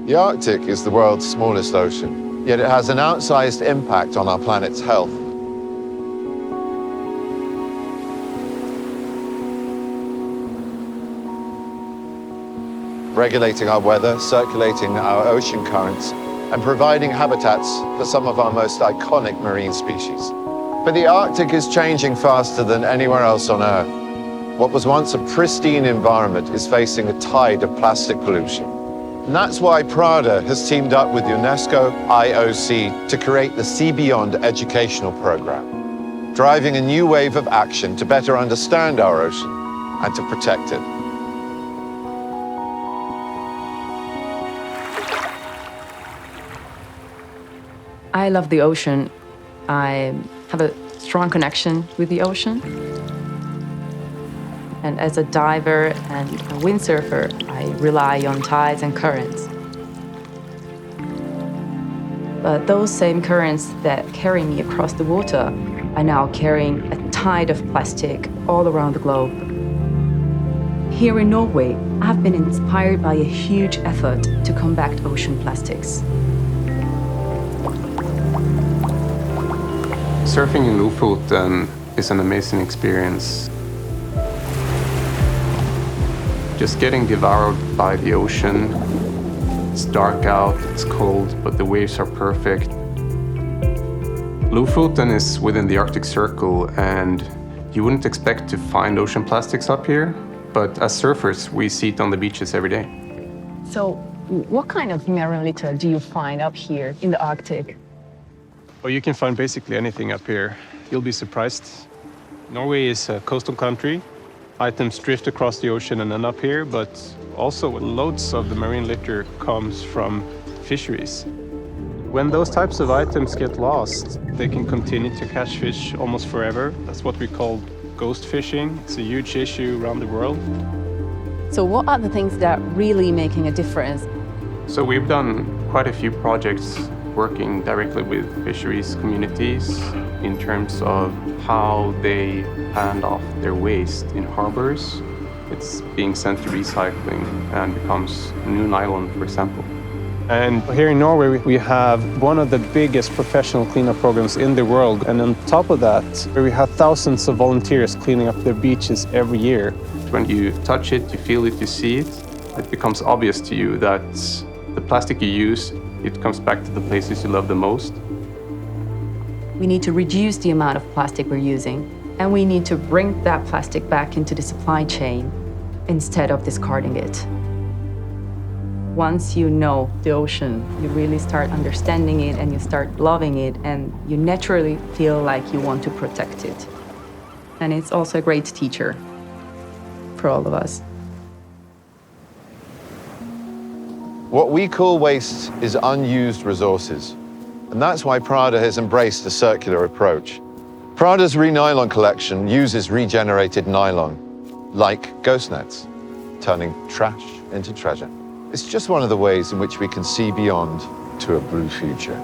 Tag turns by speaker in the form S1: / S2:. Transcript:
S1: The Arctic is the world's smallest ocean, yet it has an outsized impact on our planet's health. Regulating our weather, circulating our ocean currents, and providing habitats for some of our most iconic marine species. But the Arctic is changing faster than anywhere else on Earth. What was once a pristine environment is facing a tide of plastic pollution. And that's why Prada has teamed up with UNESCO IOC to create the Sea Beyond educational program, driving a new wave of action to better understand our ocean and to protect it.
S2: I love the ocean. I have a strong connection with the ocean. And as a diver and a windsurfer, I rely on tides and currents. But those same currents that carry me across the water are now carrying a tide of plastic all around the globe. Here in Norway, I've been inspired by a huge effort to combat ocean plastics.
S3: Surfing in Lofoten is an amazing experience. Just getting devoured by the ocean. It's dark out, it's cold, but the waves are perfect. Lofoten is within the Arctic Circle, and you wouldn't expect to find ocean plastics up here, but as surfers, we see it on the beaches every day.
S2: So, what kind of marine litter do you find up here in the Arctic?
S3: Well, you can find basically anything up here. You'll be surprised. Norway is a coastal country. Items drift across the ocean and end up here, but also loads of the marine litter comes from fisheries. When those types of items get lost, they can continue to catch fish almost forever. That's what we call ghost fishing. It's a huge issue around the world.
S2: So what are the things that are really making a difference?
S3: So we've done quite a few projects working directly with fisheries communities in terms of how they hand off their waste in harbors. It's being sent to recycling and becomes new nylon, for example. And here in Norway, we have one of the biggest professional cleanup programs in the world. And on top of that, we have thousands of volunteers cleaning up their beaches every year. When you touch it, you feel it, you see it, it becomes obvious to you that the plastic you use, it comes back to the places you love the most.
S2: We need to reduce the amount of plastic we're using, and we need to bring that plastic back into the supply chain instead of discarding it. Once you know the ocean, you really start understanding it and you start loving it, and you naturally feel like you want to protect it. And it's also a great teacher for all of us.
S1: What we call waste is unused resources, and that's why Prada has embraced a circular approach. Prada's Re-Nylon collection uses regenerated nylon, like ghost nets, turning trash into treasure. It's just one of the ways in which we can see beyond to a blue future.